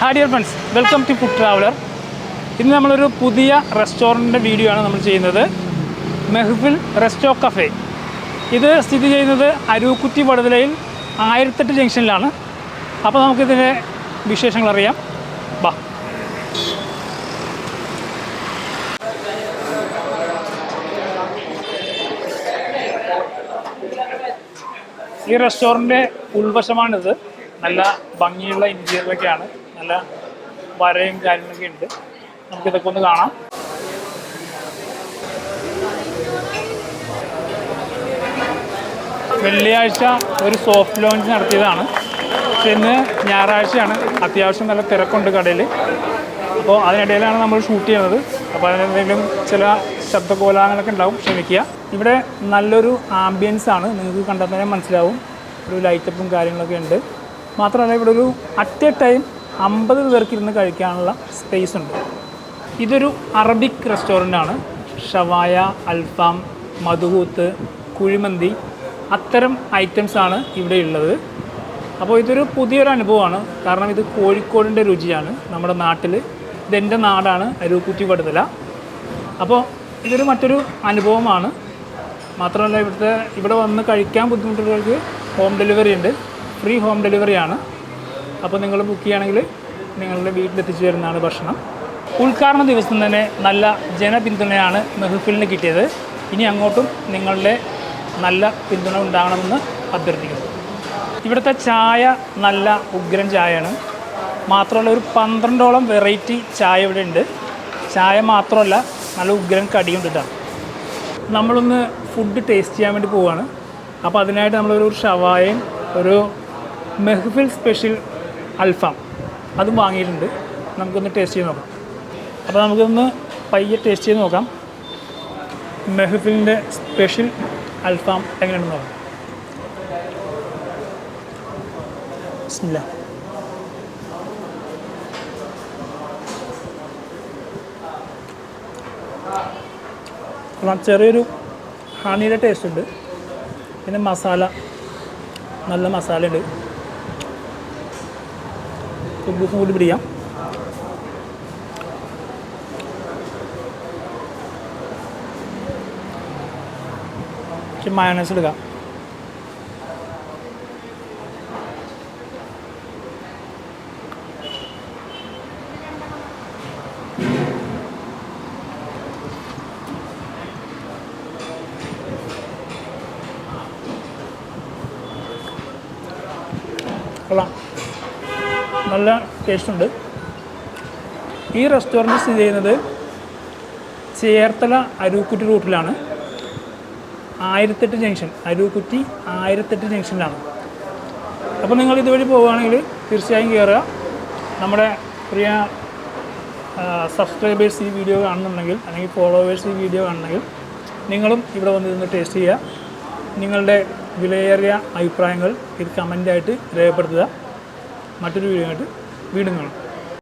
Hi dear friends, welcome to food traveller. ഇന്ന് നമ്മളൊരു പുതിയ റെസ്റ്റോറൻറ്റിൻ്റെ വീഡിയോ ആണ് നമ്മൾ ചെയ്യുന്നത്. Mehfil resto cafe. ഇത് സ്ഥിതി ചെയ്യുന്നത് അരൂക്കുറ്റി വടുതലയിൽ 1008 ജംഗ്ഷനിലാണ്. അപ്പോൾ നമുക്കിതിൻ്റെ വിശേഷങ്ങൾ അറിയാം. ബാ. ഈ റെസ്റ്റോറൻറ്റിൻ്റെ ഉൾവശമാണിത്. നല്ല ഭംഗിയുള്ള ഇൻറ്റീരിയറൊക്കെയാണ്, നല്ല വരയും കാര്യങ്ങളൊക്കെ ഉണ്ട്. നമുക്കിതൊക്കെ ഒന്ന് കാണാം. വെള്ളിയാഴ്ച ഒരു സോഫ്റ്റ് ലോഞ്ച് നടത്തിയതാണ്. പക്ഷെ ഇന്ന് ഞായറാഴ്ചയാണ്, അത്യാവശ്യം നല്ല തിരക്കുണ്ട് കടയിൽ. അപ്പോൾ അതിനിടയിലാണ് നമ്മൾ ഷൂട്ട് ചെയ്യുന്നത്. അപ്പോൾ അതിനെന്തെങ്കിലും ചില ശബ്ദകോലാഹലങ്ങളൊക്കെ ഉണ്ടാവും, ക്ഷമിക്കുക. ഇവിടെ നല്ലൊരു ആംബിയൻസ് ആണ്, നിങ്ങൾക്ക് കണ്ടാൽ തന്നെ മനസ്സിലാവും. ഒരു ലൈറ്റപ്പും കാര്യങ്ങളൊക്കെ ഉണ്ട്. മാത്രമല്ല ഇവിടെ ഒരു അറ്റ് എ ടൈം 50 പേർക്ക് ഇരുന്ന് കഴിക്കാനുള്ള സ്പേസ് ഉണ്ട്. ഇതൊരു അറബിക് റെസ്റ്റോറൻ്റ് ആണ്. ഷവായ, അൽഫാം, മധുഹൂത്ത്, കുഴിമന്തി അത്തരം ഐറ്റംസാണ് ഇവിടെ ഉള്ളത്. അപ്പോൾ ഇതൊരു പുതിയൊരു അനുഭവമാണ്. കാരണം ഇത് കോഴിക്കോടിൻ്റെ രുചിയാണ്. നമ്മുടെ നാട്ടിൽ, ഇതെൻ്റെ നാടാണ് അരൂക്കുറ്റി വടുതല. അപ്പോൾ ഇതൊരു മറ്റൊരു അനുഭവമാണ്. മാത്രമല്ല ഇവിടെ വന്ന് കഴിക്കാൻ ബുദ്ധിമുട്ടുള്ളവർക്ക് ഹോം ഡെലിവറി ഉണ്ട്. ഫ്രീ ഹോം ഡെലിവറിയാണ്. അപ്പോൾ നിങ്ങൾ ബുക്ക് ചെയ്യുകയാണെങ്കിൽ നിങ്ങളുടെ വീട്ടിലെത്തിച്ചു തരുന്നതാണ് ഭക്ഷണം. ഉദ്ഘാടന ദിവസം തന്നെ നല്ല ജനപിന്തുണയാണ് മെഹ്ഫിലിന് കിട്ടിയത്. ഇനി അങ്ങോട്ടും നിങ്ങളുടെ നല്ല പിന്തുണ ഉണ്ടാകണമെന്ന് അഭ്യർത്ഥിക്കുന്നു. ഇവിടുത്തെ ചായ നല്ല ഉഗ്രൻ ചായയാണ്. മാത്രമല്ല ഒരു 12ഓളം വെറൈറ്റി ചായ ഇവിടെ ഉണ്ട്. ചായ മാത്രമല്ല, നല്ല ഉഗ്രൻ കടിയുണ്ട് കേട്ടോ. നമ്മളൊന്ന് ഫുഡ് ടേസ്റ്റ് ചെയ്യാൻ വേണ്ടി പോവുകയാണ്. അപ്പോൾ അതിനായിട്ട് നമ്മളൊരു ഷവായയും ഒരു മെഹ്ഫിൽ സ്പെഷ്യൽ അൽഫാം അതും വാങ്ങിയിട്ടുണ്ട്. നമുക്കൊന്ന് ടേസ്റ്റ് ചെയ്ത് നോക്കാം. അപ്പോൾ നമുക്കൊന്ന് പയ്യെ ടേസ്റ്റ് ചെയ്ത് നോക്കാം. മെഹ്ഫിലിൻ്റെ സ്പെഷ്യൽ അൽഫാം എങ്ങനെയാണെന്ന് നോക്കാം. ബിസ്മില്ലാ. ചെറിയൊരു ഹണിയുടെ ടേസ്റ്റ് ഉണ്ട്. പിന്നെ മസാല, നല്ല മസാല ഉണ്ട്. കുബൂസും കൂടി പിടിക്കാം. മയോണൈസ് എടുക്കാം. കൊള്ളാം, നല്ല ടേസ്റ്റുണ്ട്. ഈ റെസ്റ്റോറൻറ്റ് സ്ഥിതി ചെയ്യുന്നത് ചേർത്തല അരൂക്കുറ്റി റൂട്ടിലാണ്. 1008 ജംഗ്ഷൻ, അരൂക്കുറ്റി 1008 ജംഗ്ഷനിലാണ്. അപ്പോൾ നിങ്ങൾ ഇതുവഴി പോവുകയാണെങ്കിൽ തീർച്ചയായും കയറുക. നമ്മുടെ പ്രിയ സബ്സ്ക്രൈബേഴ്സ് ഈ വീഡിയോ കാണുന്നുണ്ടെങ്കിൽ, അല്ലെങ്കിൽ ഫോളോവേഴ്സ് ഈ വീഡിയോ കാണുന്നെങ്കിൽ നിങ്ങളും ഇവിടെ വന്നിരുന്ന് ടേസ്റ്റ് ചെയ്യുക. നിങ്ങളുടെ വിലയേറിയ അഭിപ്രായങ്ങൾ ഇത് കമൻ്റായിട്ട് രേഖപ്പെടുത്തുക. മറ്റൊരു വീഡിയോ ആയിട്ട് വീണ്ടും കാണാം.